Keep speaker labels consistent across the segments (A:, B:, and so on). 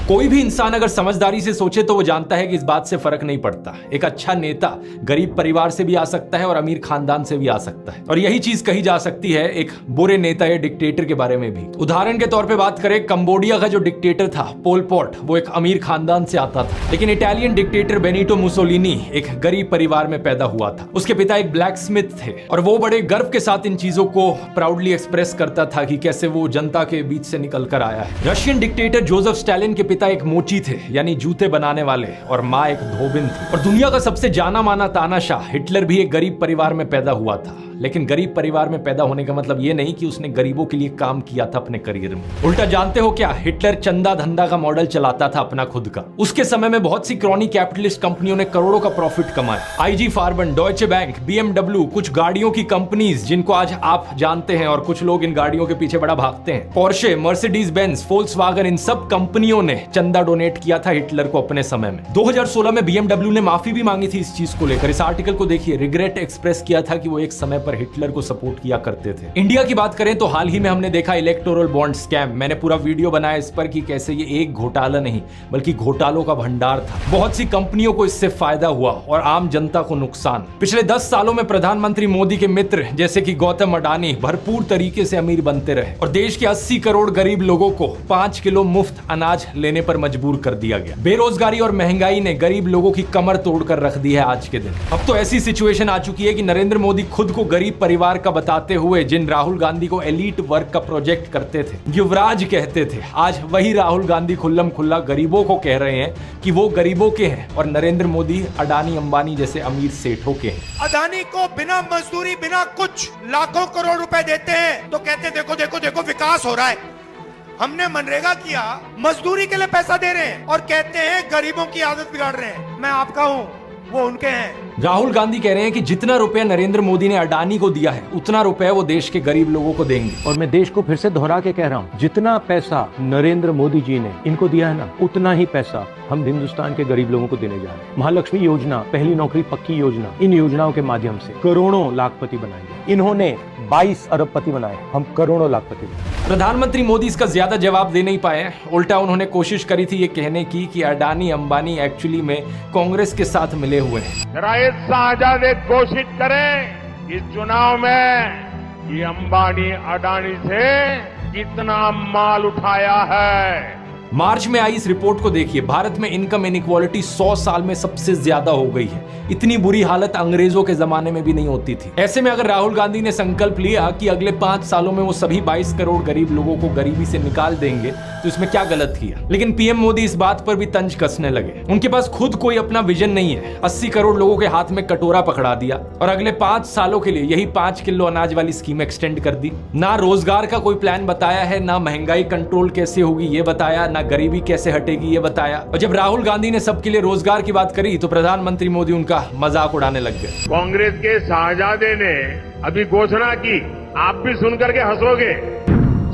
A: कोई भी इंसान अगर समझदारी से सोचे तो वो जानता है कि इस बात से फर्क नहीं पड़ता। एक अच्छा नेता गरीब परिवार से भी आ सकता है और अमीर खानदान से भी आ सकता है, और यही चीज कही जा सकती है एक बुरे नेता या डिक्टेटर के बारे में भी। उदाहरण के तौर पे बात करें, कंबोडिया का जो डिक्टेटर था पोल पॉट, वो एक अमीर खानदान से आता था, लेकिन इटालियन डिक्टेटर बेनिटो मुसोलिनी एक गरीब परिवार में पैदा हुआ था। उसके पिता एक ब्लैक स्मिथ थे और वो बड़े गर्व के साथ इन चीजों को प्राउडली एक्सप्रेस करता था कि कैसे वो जनता के बीच से निकल कर आया है। रशियन डिक्टेटर जोसेफ स्टालिन के पिता एक मोची थे, यानी जूते बनाने वाले, और माँ एक धोबिन थी। और दुनिया का सबसे जाना माना तानाशाह हिटलर भी एक गरीब परिवार में पैदा हुआ था। लेकिन गरीब परिवार में पैदा होने का मतलब ये नहीं कि उसने गरीबों के लिए काम किया था अपने करियर में। उल्टा जानते हो क्या, हिटलर चंदा धंधा का मॉडल चलाता था अपना खुद का। उसके समय में बहुत सी क्रॉनी कैपिटलिस्ट कंपनियों ने करोड़ों का प्रॉफिट कमाया। आईजी फार्बन, डॉयचे बैंक, BMW, कुछ गाड़ियों की कंपनीज जिनको आज आप जानते हैं और कुछ लोग इन गाड़ियों के पीछे बड़ा भागते हैं, पोर्शे, मर्सिडीज बेंज, फोल्क्सवैगन, इन सब कंपनियों ने चंदा डोनेट किया था हिटलर को अपने समय में। 2016 में BMW ने माफी भी मांगी थी इस चीज को लेकर। इस आर्टिकल को देखिए, रिग्रेट एक्सप्रेस किया था कि वो एक समय पर हिटलर को सपोर्ट किया करते थे। इंडिया की बात करें तो हाल ही में हमने देखा इलेक्टोरल बॉन्ड स्कैम। मैंने पूरा वीडियो बनाया इस पर कि कैसे ये एक घोटाला नहीं बल्कि घोटालों का भंडार था। बहुत सी कंपनियों को इससे फायदा हुआ और आम जनता को नुकसान। पिछले 10 सालों में प्रधानमंत्री मोदी के मित्र जैसे कि गौतम अडानी भरपूर तरीके से अमीर बनते रहे और देश के 80 करोड़ गरीब लोगों को 5 किलो मुफ्त अनाज लेने पर मजबूर कर दिया गया। बेरोजगारी और महंगाई ने गरीब लोगों की कमर तोड़कर रख दी है आज के दिन। अब तो ऐसी सिचुएशन आ चुकी है कि नरेंद्र मोदी खुद को गरीब परिवार का बताते हुए जिन राहुल गांधी को एलीट वर्क का प्रोजेक्ट करते थे, युवराज कहते थे, आज वही राहुल गांधी खुल्लम खुल्ला गरीबों को कह रहे हैं कि वो गरीबों के हैं और नरेंद्र मोदी अडानी अंबानी जैसे अमीर सेठों के हैं।
B: अडानी को बिना मजदूरी बिना कुछ लाखों करोड़ रुपए देते हैं तो कहते हैं देखो देखो देखो विकास हो रहा है। हमने मनरेगा किया, मजदूरी के लिए पैसा दे रहे हैं और कहते हैं गरीबों की आदत बिगाड़ रहे हैं। मैं आपका हूं, वो उनके हैं।
A: राहुल गांधी कह रहे हैं कि जितना रुपया नरेंद्र मोदी ने अडानी को दिया है उतना रुपया वो देश के गरीब लोगों को देंगे।
C: और मैं देश को फिर से दोहरा के कह रहा हूँ, जितना पैसा नरेंद्र मोदी जी ने इनको दिया है ना, उतना ही पैसा हम हिंदुस्तान के गरीब लोगों को देने जा रहे हैं। महालक्ष्मी योजना, पहली नौकरी पक्की योजना, इन योजनाओं के माध्यम से करोड़ों लाखपति बनाएंगे। इन्होंने 22 अरबपति बनाए, हम करोड़ों लाखपति बनाए।
A: प्रधानमंत्री मोदी इसका ज्यादा जवाब दे नहीं पाए। उल्टा उन्होंने कोशिश करी थी ये कहने की कि अडानी अंबानी एक्चुअली में कांग्रेस के साथ मिले हुए हैं।
D: जरा ये शाहजादे कोशिश करें इस चुनाव में ये अंबानी अडानी से कितना माल उठाया है।
A: मार्च में आई इस रिपोर्ट को देखिए, भारत में इनकम इनइक्वालिटी 100 साल में सबसे ज्यादा हो गई है। इतनी बुरी हालत अंग्रेजों के जमाने में भी नहीं होती थी। ऐसे में अगर राहुल गांधी ने संकल्प लिया कि अगले 5 सालों में वो सभी 22 करोड़ गरीब लोगों को गरीबी से निकाल देंगे तो इसमें क्या गलत किया। लेकिन पीएम मोदी इस बात पर भी तंज कसने लगे। उनके पास खुद कोई अपना विजन नहीं है। 80 करोड़ लोगों के हाथ में कटोरा पकड़ा दिया और अगले 5 सालों के लिए यही 5 किलो अनाज वाली स्कीम एक्सटेंड कर दी। ना रोजगार का कोई प्लान बताया है, ना महंगाई कंट्रोल कैसे होगी ये बताया, ना गरीबी कैसे हटेगी ये बताया। और जब राहुल गांधी ने सबके लिए रोजगार की बात करी तो प्रधानमंत्री मोदी उनका मजाक उड़ाने लग गए।
D: कांग्रेस के शाहजादे ने अभी घोषणा की, आप भी सुनकर के हंसोगे।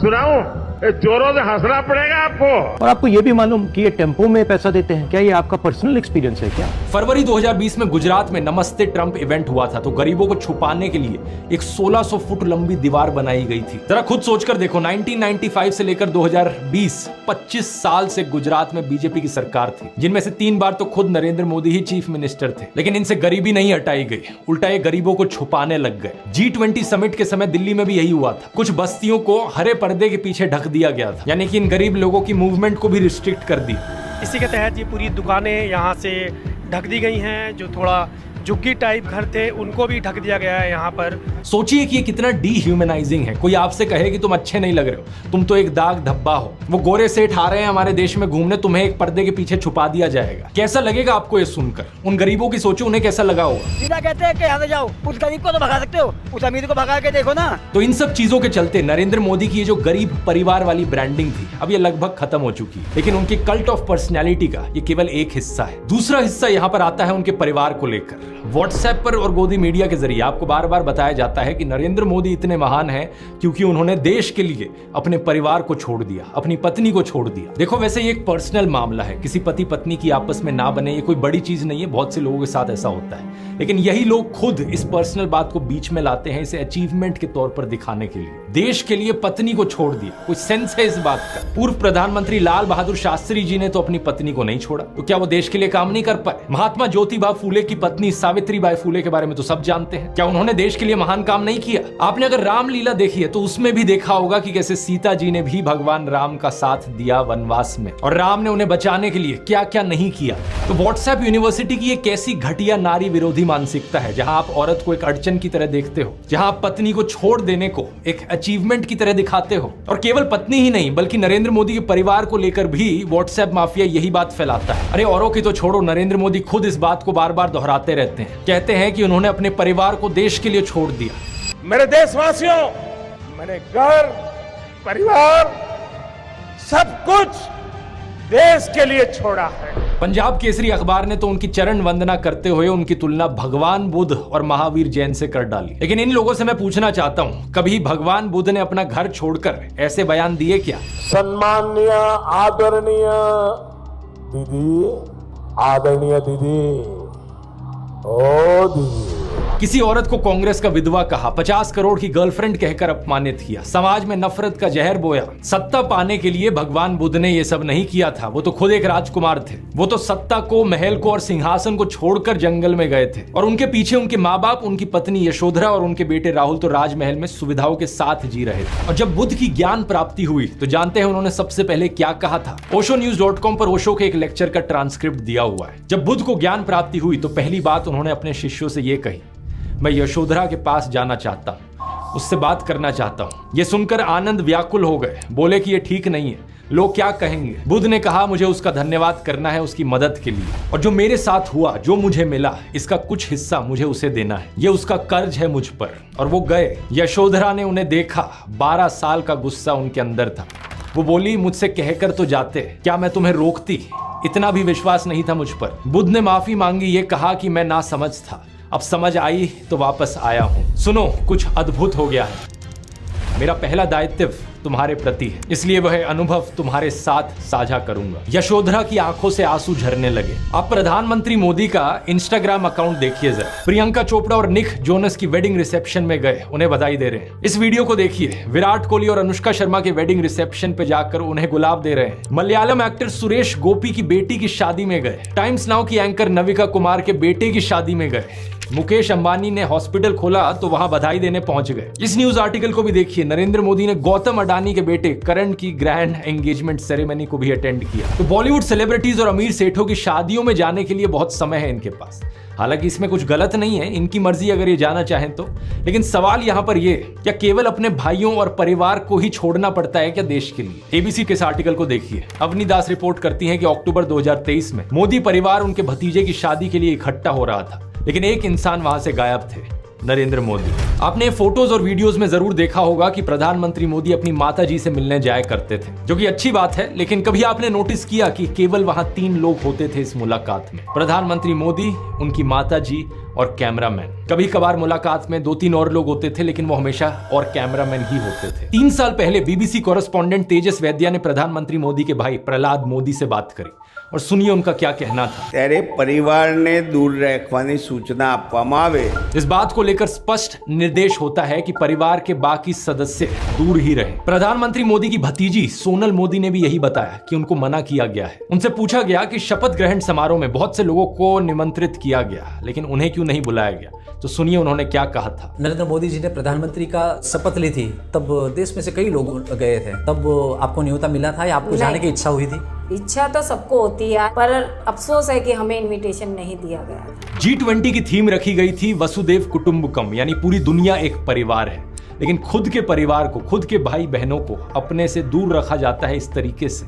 D: सुनाऊं? जोरों से हंसना पड़ेगा आपको।
C: और आपको ये भी मालूम कि ये टेम्पो में पैसा देते हैं, क्या ये आपका पर्सनल एक्सपीरियंस है क्या?
A: फरवरी 2020 में गुजरात में नमस्ते ट्रंप इवेंट हुआ था, तो गरीबों को छुपाने के लिए एक 1600 फुट लंबी दीवार बनाई गई थी। जरा खुद सोचकर देखो, 1995 से लेकर 2020 25 साल से गुजरात में बीजेपी की सरकार थी, जिनमें से 3 बार तो खुद नरेंद्र मोदी ही चीफ मिनिस्टर थे। लेकिन इनसे गरीबी नहीं हटाई गई, उल्टा ये गरीबों को छुपाने लग गए। G20 समिट के समय दिल्ली में भी यही हुआ था। कुछ बस्तियों को हरे पर्दे के पीछे ढक दिया गया था, यानी कि इन गरीब लोगों की मूवमेंट को भी रिस्ट्रिक्ट कर दी।
E: इसी के तहत ये पूरी दुकानें यहाँ से ढक दी गई हैं। जो थोड़ा झुग्गी टाइप घर थे उनको भी ढक दिया गया है यहाँ पर।
A: सोचिए कि ये कितना डीह्यूमनाइजिंग है। कोई आपसे कहे कि तुम अच्छे नहीं लग रहे हो, तुम तो एक दाग धब्बा हो। वो गोरे सेठ आ रहे हैं हमारे देश में घूमने, तुम्हें एक पर्दे के पीछे छुपा दिया जाएगा। कैसा लगेगा आपको ये सुनकर? उन गरीबों की सोचो, उन्हें कैसा लगा होगा।
F: सीधा कहते हैं कि यहाँ से जाओ, उस गरीब को तो भगा सकते हो, उस अमीर को भगा के देखो ना।
A: तो इन सब चीजों के चलते नरेंद्र मोदी की ये जो गरीब परिवार वाली ब्रांडिंग थी, अब ये लगभग खत्म हो चुकी है। लेकिन उनके कल्ट ऑफ पर्सनैलिटी का ये केवल एक हिस्सा है। दूसरा हिस्सा यहाँ पर आता है उनके परिवार को लेकर। व्हाट्सएप पर और गोदी मीडिया के जरिए आपको बार बार बताया जाता है कि नरेंद्र मोदी इतने महान हैं क्योंकि उन्होंने देश के लिए अपने परिवार को छोड़ दिया, अपनी पत्नी को छोड़ दिया। देखो वैसे ये एक पर्सनल मामला है, किसी पति पत्नी की आपस में ना बने ये कोई बड़ी चीज नहीं है, बहुत से लोगों के साथ ऐसा होता है, लेकिन यही लोग खुद इस पर्सनल बात को बीच में लाते हैं इसे अचीवमेंट के तौर पर दिखाने के लिए। देश के लिए पत्नी को छोड़ दिया, कोई सेंस है इस बात का? पूर्व प्रधानमंत्री लाल बहादुर शास्त्री जी ने तो अपनी पत्नी को नहीं छोड़ा, तो क्या वो देश के लिए काम नहीं कर पाए? महात्मा ज्योतिबा फूले की पत्नी सावित्रीबाई फूले के बारे में तो सब जानते हैं, क्या उन्होंने देश के लिए महान काम नहीं किया? आपने अगर रामलीला देखी है तो उसमें भी देखा होगा कि कैसे सीता जी ने भी भगवान राम का साथ दिया वनवास में, और राम ने उन्हें बचाने के लिए क्या क्या नहीं किया। तो व्हाट्सएप यूनिवर्सिटी की एक ऐसी घटिया नारी विरोधी मानसिकता है जहां आप औरत को एक अड़चन की तरह देखते हो, जहां आप पत्नी को छोड़ देने को एक अचीवमेंट की तरह दिखाते हो। और केवल पत्नी ही नहीं बल्कि नरेंद्र मोदी के परिवार को लेकर भी व्हाट्सएप माफिया यही बात फैलाता है। अरे औरों की तो छोड़ो, नरेंद्र मोदी खुद इस बात को बार बार दोहराते रहते हैं, कहते हैं कि उन्होंने अपने परिवार को देश के लिए छोड़ दिया।
D: मेरे देशवासियों, मैंने घर, परिवार, सब कुछ देश के लिए छोड़ा है।
A: पंजाब केसरी अखबार ने तो उनकी चरण वंदना करते हुए उनकी तुलना भगवान बुद्ध और महावीर जैन से कर डाली। लेकिन इन लोगों से मैं पूछना चाहता हूं, कभी भगवान बुद्ध ने अपना घर छोड़कर ऐसे बयान दिए क्या?
G: सम्माननीय आदरणीय दीदी, आदरणीय दीदी, ओ दीदी।
A: किसी औरत को कांग्रेस का विधवा कहा, 50 करोड़ की गर्लफ्रेंड कहकर अपमानित किया, समाज में नफरत का जहर बोया। सत्ता पाने के लिए भगवान बुद्ध ने ये सब नहीं किया था, वो तो खुद एक राजकुमार थे। वो तो सत्ता को, महल को और सिंहासन को छोड़कर जंगल में गए थे, और उनके पीछे उनके माँ बाप, उनकी पत्नी यशोधरा और उनके बेटे राहुल तो राजमहल में सुविधाओं के साथ जी रहे थे। और जब बुद्ध की ज्ञान प्राप्ति हुई तो जानते हैं उन्होंने सबसे पहले क्या कहा था? oshonews.com पर ओशो के एक लेक्चर का ट्रांसक्रिप्ट दिया हुआ है। जब बुद्ध को ज्ञान प्राप्ति हुई तो पहली बात उन्होंने अपने शिष्यों से ये कही, मैं यशोधरा के पास जाना चाहता हूं, उससे बात करना चाहता हूं। ये सुनकर आनंद व्याकुल हो गए, बोले कि ये ठीक नहीं है, लोग क्या कहेंगे? बुद्ध ने कहा मुझे उसका धन्यवाद करना है उसकी मदद के लिए, और जो मेरे साथ हुआ, जो मुझे मिला, इसका कुछ हिस्सा मुझे उसे देना है, ये उसका कर्ज है मुझ पर। और वो गए। यशोधरा ने उन्हें देखा, 12 साल का गुस्सा उनके अंदर था। वो बोली मुझसे कहकर तो जाते, क्या मैं तुम्हें रोकती? इतना भी विश्वास नहीं था मुझ पर। बुद्ध ने माफी मांगी, ये कहा कि मैं नासमझ था, अब समझ आई तो वापस आया हूं। सुनो, कुछ अद्भुत हो गया है। मेरा पहला दायित्व तुम्हारे प्रति है, इसलिए वह अनुभव तुम्हारे साथ साझा करूंगा। यशोधरा की आंखों से आंसू झरने लगे। आप प्रधानमंत्री मोदी का इंस्टाग्राम अकाउंट देखिए जरा। प्रियंका चोपड़ा और निक जोनस की वेडिंग रिसेप्शन में गए, उन्हें बधाई दे रहे हैं। इस वीडियो को देखिए, विराट कोहली और अनुष्का शर्मा के वेडिंग रिसेप्शन पे जाकर उन्हें गुलाब दे रहे हैं। मलयालम एक्टर सुरेश गोपी की बेटी की शादी में गए। टाइम्स नाउ की एंकर नविका कुमार के बेटे की शादी में गए। मुकेश अंबानी ने हॉस्पिटल खोला तो वहां बधाई देने पहुंच गए। इस न्यूज आर्टिकल को भी देखिए। नरेंद्र मोदी ने गौतम अडानी के बेटे करण की ग्रैंड एंगेजमेंट सेरेमनी को भी अटेंड किया। तो बॉलीवुड सेलिब्रिटीज और अमीर सेठों की शादियों में जाने के लिए बहुत समय है इनके पास। हालांकि इसमें कुछ गलत नहीं है, इनकी मर्जी अगर ये जाना चाहें तो। लेकिन सवाल यहाँ पर ये, क्या केवल अपने भाइयों और परिवार को ही छोड़ना पड़ता है क्या देश के लिए? एबीसी के इस आर्टिकल को देखिए। अवनी दास रिपोर्ट करती हैं कि अक्टूबर 2023 में मोदी परिवार उनके भतीजे की शादी के लिए इकट्ठा हो रहा था, लेकिन एक इंसान वहां से गायब थे, नरेंद्र मोदी। आपने फोटोज और वीडियोस में जरूर देखा होगा कि प्रधानमंत्री मोदी अपनी माताजी से मिलने जाया करते थे, जो कि अच्छी बात है। लेकिन कभी आपने नोटिस किया कि केवल वहां 3 लोग होते थे इस मुलाकात में? प्रधानमंत्री मोदी, उनकी माताजी और कैमरामैन। कभी कभार मुलाकात में 2-3 और लोग होते थे, लेकिन वो हमेशा और कैमरामैन ही होते थे। 3 साल पहले बीबीसी कॉरेस्पॉन्डेंट तेजस वैद्या ने प्रधानमंत्री मोदी के भाई प्रहलाद मोदी से बात करी, और सुनिए उनका क्या कहना था।
H: तेरे परिवार ने दूर रखवानी सूचना आपवामां आवे।
A: इस बात को लेकर स्पष्ट निर्देश होता है कि परिवार के बाकी सदस्य दूर ही रहें। प्रधानमंत्री मोदी की भतीजी सोनल मोदी ने भी यही बताया कि उनको मना किया गया है। उनसे पूछा गया कि शपथ ग्रहण समारोह में बहुत से लोगों को निमंत्रित किया गया, लेकिन उन्हें क्यों नहीं बुलाया गया? तो सुनिए उन्होंने क्या कहा था।
I: नरेंद्र मोदी जी ने प्रधानमंत्री का शपथ ली थी, तब देश में से कई लोग गए थे, तब आपको न्योता मिला था या आपको जाने की इच्छा हुई थी?
J: इच्छा तो सबको होती है, पर अफसोस है कि हमें इनविटेशन नहीं दिया गया।
A: G20 की थीम रखी गई थी वसुदेव कुटुंबकम, यानी पूरी दुनिया एक परिवार है। लेकिन खुद के परिवार को, खुद के भाई बहनों को अपने से दूर रखा जाता है इस तरीके से।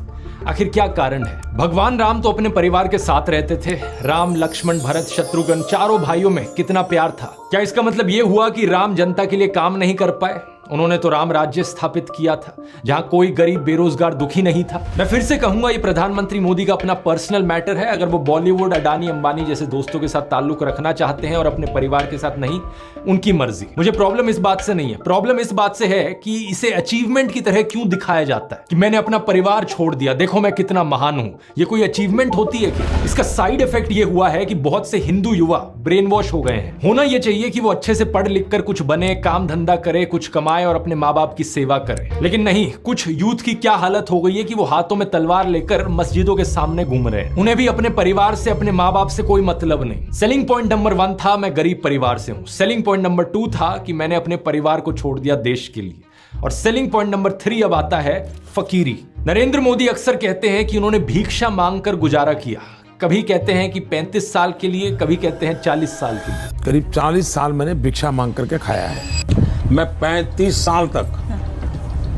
A: आखिर क्या कारण है? भगवान राम तो अपने परिवार के साथ रहते थे। राम, लक्ष्मण, भरत, शत्रुघ्न, चारों भाइयों में कितना प्यार था। क्या इसका मतलब ये हुआ कि राम जनता के लिए काम नहीं कर पाए? उन्होंने तो राम राज्य स्थापित किया था, जहां कोई गरीब बेरोजगार दुखी नहीं था। मैं फिर से कहूंगा, ये प्रधानमंत्री मोदी का अपना पर्सनल मैटर है। अगर वो बॉलीवुड, अडानी, अंबानी जैसे दोस्तों के साथ ताल्लुक रखना चाहते हैं और अपने परिवार के साथ नहीं, उनकी मर्जी। मुझे प्रॉब्लम इस बात से नहीं है, प्रॉब्लम इस बात से है कि इसे अचीवमेंट की तरह क्यों दिखाया जाता है कि मैंने अपना परिवार छोड़ दिया, देखो मैं कितना महान हूं। ये कोई अचीवमेंट होती है क्या? इसका साइड इफेक्ट ये हुआ है कि बहुत से हिंदू युवा ब्रेन वॉश हो गए हैं। होना ये चाहिए कि वो अच्छे से पढ़ लिख कर कुछ बने, काम धंधा करे, कुछ कमाए और अपने माँ बाप की सेवा करे। लेकिन नहीं, कुछ यूथ की क्या हालत हो गई है कि वो हाथों में तलवार लेकर मस्जिदों के सामने घूम रहे हैं। उन्हें भी अपने परिवार से, अपने माँ बाप से कोई मतलब नहीं। सेलिंग पॉइंट नंबर 1 था, मैं गरीब परिवार से हूं। सेलिंग पॉइंट नंबर 2 था कि मैंने अपने परिवार को छोड़ दिया देश के लिए। और सेलिंग पॉइंट नंबर 3 अब आता है फकीरी। नरेंद्र मोदी अक्सर कहते हैं कि उन्होंने भिक्षा मांगकर गुजारा किया। कभी कहते हैं कि 35 साल के लिए, कभी कहते हैं 40 साल के लिए।
K: करीब 40 साल मैंने भिक्षा मांग करके खाया है। मैं 35 साल तक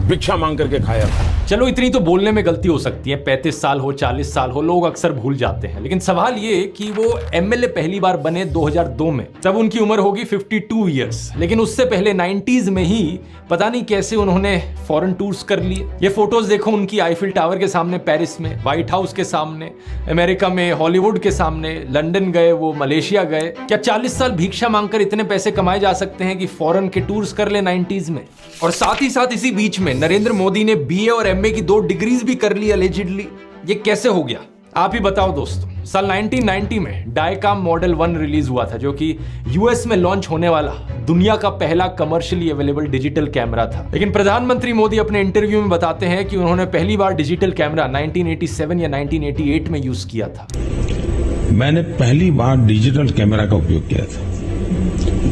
K: भिक्षा मांग करके खाया था।
A: चलो, इतनी तो बोलने में गलती हो सकती है, 35 साल हो, 40 साल हो, लोग अक्सर भूल जाते हैं। लेकिन सवाल ये कि वो एमएलए पहली बार बने 2002 में, तब उनकी उम्र होगी 52 इयर्स। लेकिन उससे पहले 90s में ही पता नहीं कैसे उन्होंने फॉरेन टूर्स कर लिए। ये फोटोज देखो उनकी, आईफिल टावर के सामने पेरिस में, व्हाइट हाउस के सामने अमेरिका में, हॉलीवुड के सामने, लंदन गए, वो मलेशिया गए। क्या 40 साल भिक्षा मांगकर इतने पैसे कमाए जा सकते हैं कि फॉरेन के टूर्स कर ले 90s में? और साथ ही साथ इसी बीच में नरेंद्र मोदी ने बीए और एमए की 2 डिग्रीज भी कर ली अलेजिडली। ये कैसे हो गया? आप ही बताओ दोस्तों। साल 1990 में डायकाम मॉडल 1 रिलीज हुआ था, जो कि यूएस में लॉन्च होने वाला दुनिया का पहला कमर्शियली अवेलेबल डिजिटल कैमरा था। लेकिन प्रधानमंत्री मोदी अपने इंटरव्यू में बताते हैं कि उन्होंने पहली बार डिजिटल कैमरा 1987 या 1988 में यूज किया था।
K: मैंने पहली बार डिजिटल कैमरा का उपयोग किया था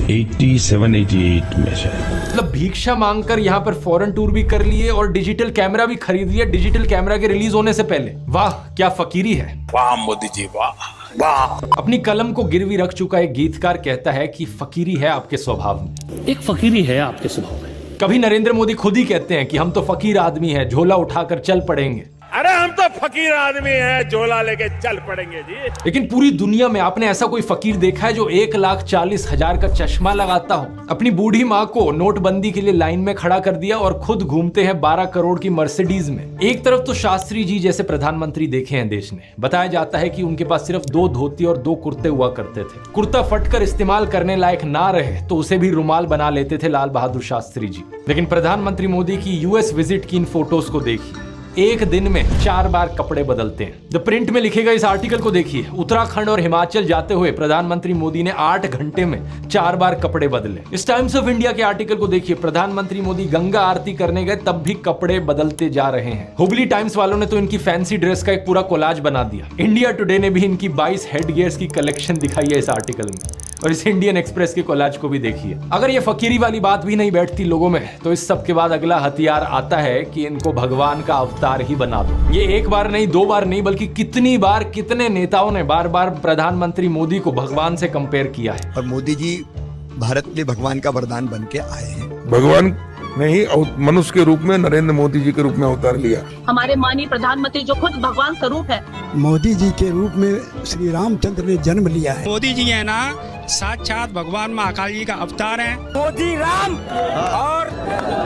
K: 87-88 में शायद।
A: मतलब भिक्षा मांगकर यहाँ पर फॉरेन टूर भी कर लिए और डिजिटल कैमरा भी खरीद लिया डिजिटल कैमरा के रिलीज होने से पहले। वाह, क्या फकीरी है।
K: वाह मोदी जी, वाह वाह।
A: अपनी कलम को गिरवी रख चुका एक गीतकार कहता है कि फकीरी है आपके स्वभाव में।
L: एक फकीरी है आपके स्वभाव में।
A: कभी नरेंद्र मोदी खुद ही कहते हैं कि हम तो फकीर आदमी हैं, झोला उठाकर चल पड़ेंगे।
D: अरे हम तो फकीर आदमी हैं, झोला लेके चल पड़ेंगे जी।
A: लेकिन पूरी दुनिया में आपने ऐसा कोई फकीर देखा है जो 1,40,000 का चश्मा लगाता हो, अपनी बूढ़ी माँ को नोटबंदी के लिए लाइन में खड़ा कर दिया और खुद घूमते हैं 12 करोड़ की मर्सिडीज में? एक तरफ तो शास्त्री जी जैसे प्रधानमंत्री देखे हैं देश ने। बताया जाता है कि उनके पास सिर्फ 2 धोती और 2 कुर्ते हुआ करते थे। कुर्ता फटकर इस्तेमाल करने लायक ना रहे तो उसे भी रुमाल बना लेते थे लाल बहादुर शास्त्री जी। लेकिन प्रधानमंत्री मोदी की यूएस विजिट की इन फोटोज को देखिए, एक दिन में 4 बार कपड़े बदलते हैं। द प्रिंट में लिखे गए इस आर्टिकल को देखिए। उत्तराखंड और हिमाचल जाते हुए प्रधानमंत्री मोदी ने 8 घंटे में 4 बार कपड़े बदले। इस टाइम्स ऑफ इंडिया के आर्टिकल को देखिए, प्रधानमंत्री मोदी गंगा आरती करने गए तब भी कपड़े बदलते जा रहे हैं। हुबली टाइम्स वालों ने तो इनकी फैंसी ड्रेस का एक पूरा कोलाज बना दिया। इंडिया टुडे ने भी इनकी 22 हेड गियर्स की कलेक्शन दिखाई है इस आर्टिकल में। और इस इंडियन एक्सप्रेस के कोलाज को भी देखिए। अगर ये फकीरी वाली बात भी नहीं बैठती लोगों में, तो इस सब के बाद अगला हथियार आता है कि इनको भगवान का अवतार ही बना दो। ये एक बार नहीं, 2 बार नहीं, बल्कि कितनी बार कितने नेताओं ने बार बार प्रधानमंत्री मोदी को भगवान से कंपेयर किया है।
M: और मोदी जी भारत के भगवान का वरदान बन के आए हैं।
K: भगवान नहीं, मनुष्य के रूप में नरेंद्र मोदी जी के रूप में अवतार लिया।
N: हमारे माननीय प्रधानमंत्री जो खुद भगवान स्वरूप है,
O: मोदी जी के रूप में श्री रामचंद्र ने जन्म लिया है।
E: मोदी जी है ना, साक्षात भगवान महाकाल जी का अवतार है।
F: मोदी राम और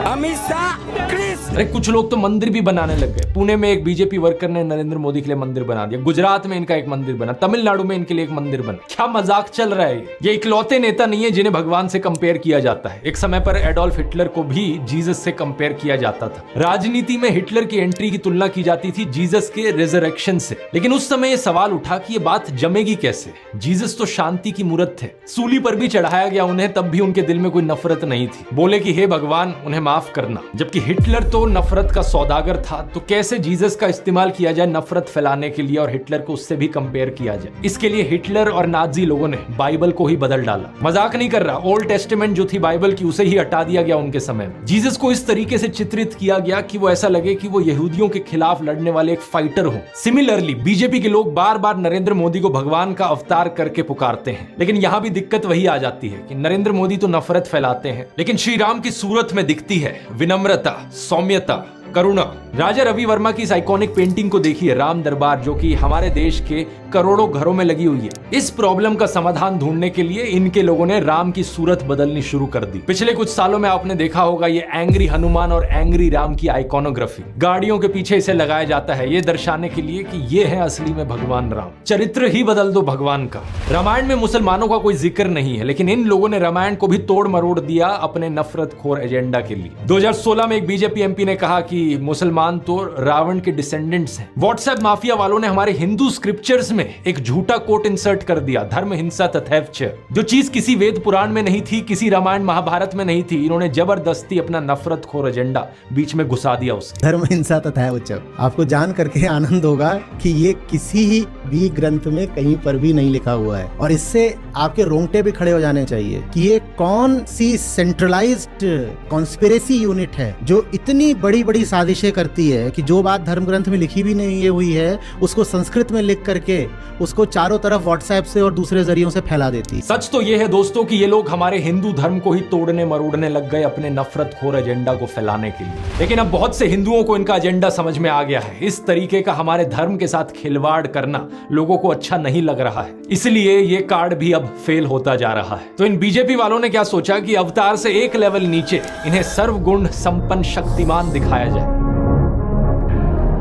F: अमित शाह कृष्ण।
A: अरे कुछ लोग तो मंदिर भी बनाने लग गए। पुणे में एक बीजेपी वर्कर ने नरेंद्र मोदी के लिए मंदिर बना दिया। गुजरात में इनका एक मंदिर बना, तमिलनाडु में इनके लिए एक मंदिर बना। क्या मजाक चल रहा है? ये इकलौते नेता नहीं है जिन्हें भगवान से कंपेयर किया जाता है। एक समय पर एडोल्फ हिटलर को भी जीसस से कंपेयर किया जाता था। राजनीति में हिटलर की एंट्री की तुलना की जाती थी जीसस के रिजरेक्शन से। लेकिन उस समय यह सवाल उठा कि ये बात जमेगी कैसे? जीसस तो शांति की मूर्त थे, सूली पर भी चढ़ाया गया उन्हें, तब भी उनके दिल में कोई नफरत नहीं थी। बोले कि हे भगवान, उन्हें माफ करना। जबकि हिटलर तो नफरत का सौदागर था, तो कैसे जीसस का इस्तेमाल किया जाए नफरत फैलाने के लिए और हिटलर को उससे भी कंपेयर किया जाए? इसके लिए हिटलर और नाजी लोगों ने बाइबल को ही बदल डाला। मजाक नहीं कर रहा, ओल्ड टेस्टामेंट जो थी बाइबल की, उसे ही हटा दिया गया उनके समय में। जीसस को इस तरीके से चित्रित किया गया कि वो ऐसा लगे कि वो यहूदियों के खिलाफ लड़ने वाले एक फाइटर हो। सिमिलरली बीजेपी के लोग बार बार नरेंद्र मोदी को भगवान का अवतार करके पुकारते हैं। लेकिन यहां भी दिक्कत वही आ जाती है कि नरेंद्र मोदी तो नफरत फैलाते हैं, लेकिन श्री राम की सूरत में दिखती है विनम्रता, सौम्यता, करुणा। राजा रवि वर्मा की इस आइकॉनिक पेंटिंग को देखिए, राम दरबार, जो कि हमारे देश के करोड़ों घरों में लगी हुई है। इस प्रॉब्लम का समाधान ढूंढने के लिए इनके लोगों ने राम की सूरत बदलनी शुरू कर दी। पिछले कुछ सालों में आपने देखा होगा ये एंग्री हनुमान और एंग्री राम की आइकॉनोग्राफी गाड़ियों के पीछे इसे लगाया जाता है, ये दर्शाने के लिए कि ये है असली में भगवान राम। चरित्र ही बदल दो भगवान का। रामायण में मुसलमानों का कोई जिक्र नहीं है, लेकिन इन लोगों ने रामायण को भी तोड़ मरोड़ दिया अपने नफरतखोर एजेंडा के लिए। 2016 में एक बीजेपी एमपी ने कहा कि मुसलमान तो रावण के डिसेंडेंट्स हैं। व्हाट्सएप माफिया वालों ने हमारे हिंदू स्क्रिप्चर्स में एक झूठा कोट इंसर्ट कर दिया, धर्म हिंसा तथैव च। जो चीज किसी वेद पुराण में नहीं थी, किसी रामायण महाभारत में नहीं थी, इन्होंने जबरदस्ती अपना नफरतखोर एजेंडा बीच में घुसा दिया उसके।
P: धर्म हिंसा तथैव च, आपको जान करके आनंद होगा कि ये किसी भी ग्रंथ में कहीं पर भी नहीं लिखा हुआ है, और इससे आपके रोंगटे भी खड़े हो जाने चाहिए कि ये कौन सी सेंट्रलाइज्ड कॉन्स्पिरेसी यूनिट है जो इतनी बड़ी बड़ी साजिशें करती है कि जो बात धर्म ग्रंथ में लिखी भी नहीं हुई है उसको संस्कृत में लिख करके उसको चारों तरफ व्हाट्सएप से और दूसरे जरियों से फैला देती है।
A: सच तो ये है दोस्तों कि ये लोग हमारे हिंदू धर्म को ही तोड़ने मरोड़ने लग गए अपने नफरतखोर एजेंडा को फैलाने के लिए। लेकिन अब बहुत से हिंदुओं को इनका एजेंडा समझ में आ गया है। इस तरीके का हमारे धर्म के साथ खिलवाड़ करना लोगों को अच्छा नहीं लग रहा है, इसलिए ये कार्ड भी अब फेल होता जा रहा है। तो इन बीजेपी वालों ने क्या सोचा कि अवतार से एक लेवल नीचे इन्हें सर्वगुण संपन्न शक्तिमान दिखाया जाए।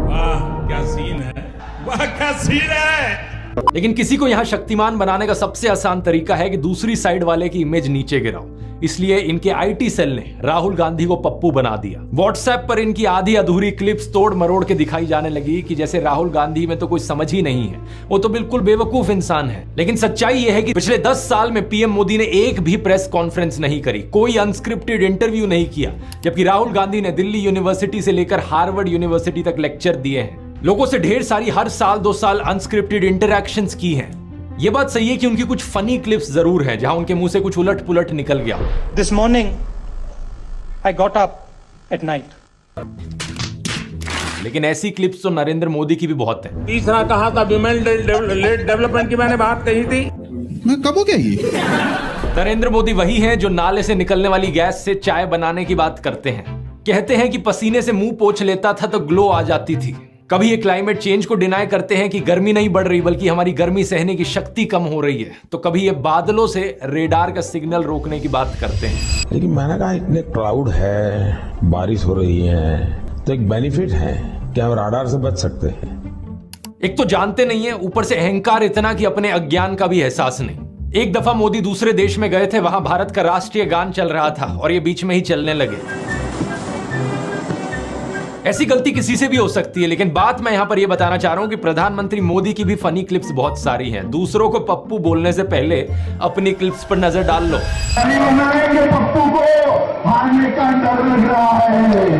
K: वाह क्या सीन है, वाह क्या सीन है।
A: लेकिन किसी को यहां शक्तिमान बनाने का सबसे आसान तरीका है कि दूसरी साइड वाले की इमेज नीचे गिराओ। इसलिए इनके आईटी सेल ने राहुल गांधी को पप्पू बना दिया। व्हाट्सएप पर इनकी आधी अधूरी क्लिप्स तोड़ मरोड़ के दिखाई जाने लगी कि जैसे राहुल गांधी में तो कोई समझ ही नहीं है, वो तो बिल्कुल बेवकूफ इंसान है। लेकिन सच्चाई यह है कि पिछले 10 साल में पीएम मोदी ने एक भी प्रेस कॉन्फ्रेंस नहीं करी, कोई अनस्क्रिप्टेड इंटरव्यू नहीं किया, जबकि राहुल गांधी ने दिल्ली यूनिवर्सिटी से लेकर हार्वर्ड यूनिवर्सिटी तक लेक्चर दिए हैं, लोगों से ढेर सारी हर साल 2 साल अनस्क्रिप्टेड इंटरैक्शंस की हैं। ये बात सही है कि उनकी कुछ फनी क्लिप्स जरूर हैं जहां उनके मुंह से कुछ उलट पुलट निकल गया।
E: This morning I got up at night.
A: लेकिन ऐसी क्लिप्स तो नरेंद्र मोदी की भी बहुत है।
K: तीसरा कहा था विमेन डेवलपमेंट की मैंने बात कही थी,
O: मैं कब हो गया ये?
A: नरेंद्र मोदी वही हैं जो नाले से निकलने वाली गैस से चाय बनाने की बात करते हैं। कहते हैं कि पसीने से मुंह पोंछ लेता था तो ग्लो आ जाती थी। कभी ये क्लाइमेट चेंज को डिनाई करते हैं कि गर्मी नहीं बढ़ रही बल्कि हमारी गर्मी सहने की शक्ति कम हो रही है, तो कभी ये बादलों से रेडार का सिग्नल रोकने की बात करते हैं।
K: लेकिन मैंने कहा इतने क्लाउड है, बारिश हो रही है, तो एक बेनिफिट है कि हम राडार से बच सकते हैं।
A: एक तो जानते नहीं है, ऊपर से अहंकार इतना कि अपने अज्ञान का भी एहसास नहीं। एक दफा मोदी दूसरे देश में गए थे, वहां भारत का राष्ट्रीय गान चल रहा था और ये बीच में ही चलने लगे। ऐसी गलती किसी से भी हो सकती है, लेकिन बात मैं यहां पर यह बताना चाह रहा हूं कि प्रधानमंत्री मोदी की भी फनी क्लिप्स बहुत सारी हैं। दूसरों को पप्पू बोलने से पहले अपनी क्लिप्स पर नजर डाल लो।
G: पप्पू को हारने का डर लग रहा है,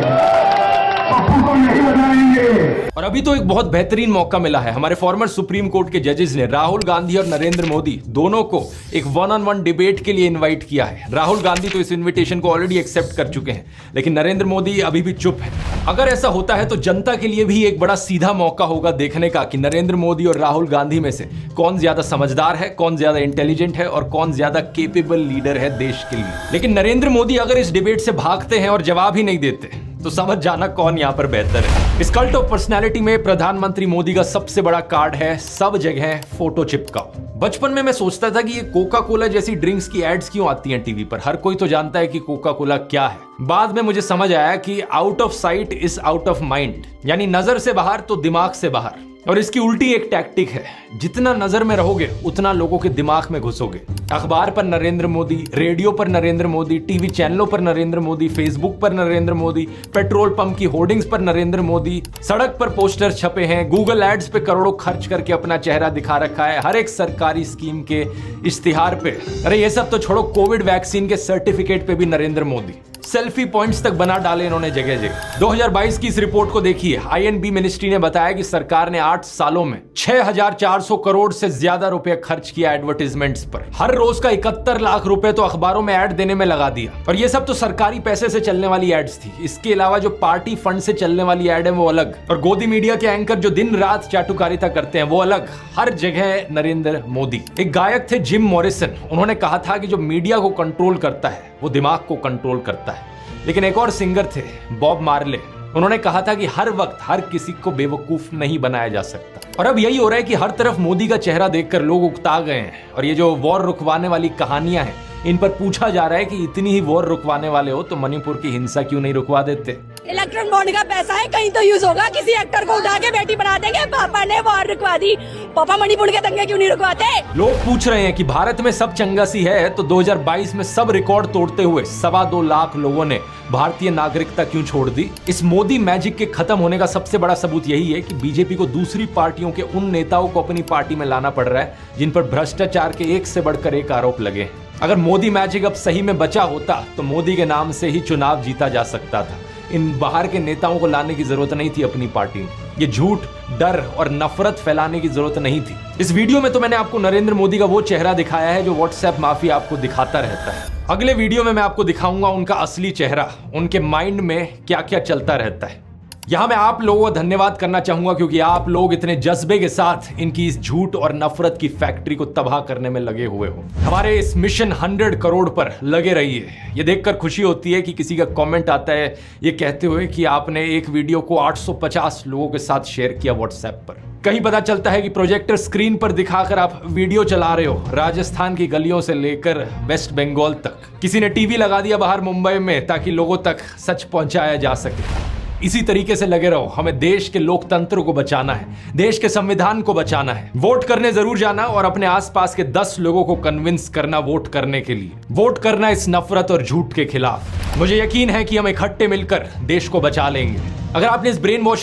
G: पप्पू को नहीं बनाएंगे।
A: और अभी तो एक बहुत बेहतरीन मौका मिला है। हमारे फॉर्मर सुप्रीम कोर्ट के जजेस ने राहुल गांधी और नरेंद्र मोदी दोनों को एक 1-on-1 डिबेट के लिए इनवाइट किया है। राहुल गांधी तो इस इनविटेशन को ऑलरेडी एक्सेप्ट कर चुके हैं, लेकिन नरेंद्र मोदी अभी भी चुप है। अगर ऐसा होता है तो जनता के लिए भी एक बड़ा सीधा मौका होगा देखने का कि नरेंद्र मोदी और राहुल गांधी में से कौन ज्यादा समझदार है, कौन ज्यादा इंटेलिजेंट है और कौन ज्यादा केपेबल लीडर है देश के लिए। लेकिन नरेंद्र मोदी अगर इस डिबेट से भागते हैं और जवाब ही नहीं देते तो समझ जाना कौन यहां पर बेहतर है। इस कल्ट ऑफ पर्सनैलिटी में प्रधानमंत्री मोदी का सबसे बड़ा कार्ड है सब जगह फोटो चिपकाओ। बचपन में मैं सोचता था कि ये कोका कोला जैसी ड्रिंक्स की एड्स क्यों आती हैं टीवी पर, हर कोई तो जानता है कि कोका कोला क्या है। बाद में मुझे समझ आया कि out of site is out of mind, यानी नजर से बाहर तो दिमाग से बाहर। और इसकी उल्टी एक टैक्टिक है, जितना नजर में रहोगे उतना लोगों के दिमाग में घुसोगे। अखबार पर नरेंद्र मोदी, रेडियो पर नरेंद्र मोदी, टीवी चैनलों पर नरेंद्र मोदी, फेसबुक पर नरेंद्र मोदी, पेट्रोल पंप की होर्डिंग्स पर नरेंद्र मोदी, सड़क पर पोस्टर छपे हैं, गूगल एड्स पे करोड़ों खर्च करके अपना चेहरा दिखा रखा है, हर एक सरकारी स्कीम के इश्तिहार पे। अरे ये सब तो छोड़ो, कोविड वैक्सीन के सर्टिफिकेट पे भी नरेंद्र मोदी। सेल्फी पॉइंट्स तक बना डाले इन्होंने जगह जगह। 2022 की इस रिपोर्ट को देखिए। आईएनबी मिनिस्ट्री ने बताया कि सरकार ने 8 सालों में 6400 करोड़ से ज्यादा रुपए खर्च किया एडवर्टाइजमेंट्स पर। हर रोज का 71 लाख रुपए तो अखबारों में ऐड देने में लगा दिया। और ये सब तो सरकारी पैसे से चलने वाली एड्स थी। इसके अलावा जो पार्टी फंड से चलने वाली एड है वो अलग, और गोदी मीडिया के एंकर जो दिन रात चाटुकारिता करते हैं वो अलग। हर जगह नरेंद्र मोदी। एक गायक थे जिम मॉरिसन, उन्होंने कहा था कि जो मीडिया को कंट्रोल करता है वो दिमाग को कंट्रोल करता है। लेकिन एक और सिंगर थे बॉब मार्ले, उन्होंने कहा था कि हर वक्त हर किसी को बेवकूफ नहीं बनाया जा सकता। और अब यही हो रहा है कि हर तरफ मोदी का चेहरा देखकर लोग उकता गए हैं और ये जो वॉर रुकवाने वाली कहानियां हैं इन पर पूछा जा रहा है कि इतनी ही वॉर रुकवाने वाले हो तो मणिपुर की हिंसा क्यों नहीं रुकवा देते।
N: इलेक्ट्रॉन बॉन्ड का पैसा है, कहीं तो यूज होगा, किसी एक्टर को उठा के बेटी बना देंगे, पापा ने वॉर रुकवा दी, पापा मणिपुर के दंगे क्यों नहीं रुकवाते।
A: लोग पूछ रहे हैं कि भारत में सब चंगासी है तो 2022 में सब रिकॉर्ड तोड़ते हुए 2.25 लाख लोगों ने भारतीय नागरिकता क्यों छोड़ दी। इस मोदी मैजिक के खत्म होने का सबसे बड़ा सबूत यही है कि बीजेपी को दूसरी पार्टियों के उन नेताओं को अपनी पार्टी में लाना पड़ रहा है जिन पर भ्रष्टाचार के एक से बढ़कर एक आरोप लगे। अगर मोदी मैजिक अब सही में बचा होता तो मोदी के नाम से ही चुनाव जीता जा सकता था। इन बाहर के नेताओं को लाने की जरूरत नहीं थी अपनी पार्टी में। ये झूठ, डर और नफरत फैलाने की जरूरत नहीं थी। इस वीडियो में तो मैंने आपको नरेंद्र मोदी का वो चेहरा दिखाया है जो व्हाट्सएप माफिया आपको दिखाता रहता है। अगले वीडियो में मैं आपको दिखाऊंगा उनका असली चेहरा, उनके माइंड में क्या क्या चलता रहता है। यहां मैं आप लोगों को धन्यवाद करना चाहूंगा क्योंकि आप लोग इतने जज्बे के साथ इनकी इस झूठ और नफरत की फैक्ट्री को तबाह करने में लगे हुए हो। हमारे इस मिशन 100 करोड़ पर लगे रहिए। ये देखकर खुशी होती है कि किसी का कमेंट आता है ये कहते हुए कि आपने एक वीडियो को 850 लोगों के साथ शेयर किया व्हाट्सएप पर। कहीं पता चलता है कि प्रोजेक्टर स्क्रीन पर दिखाकर आप वीडियो चला रहे हो राजस्थान की गलियों से लेकर वेस्ट बंगाल तक। किसी ने टीवी लगा दिया बाहर मुंबई में ताकि लोगों तक सच पहुंचाया जा सके। इसी तरीके से लगे रहो। हमें देश के लोकतंत्र को बचाना है, देश के संविधान को बचाना है। वोट करने जरूर जाना और अपने आसपास के 10 लोगों को कन्विंस करना वोट करने के लिए। वोट करना इस नफरत और झूठ के खिलाफ। मुझे यकीन है कि हम इकट्ठे मिलकर देश को बचा लेंगे। अगर आपने इस ब्रेन वॉशिंग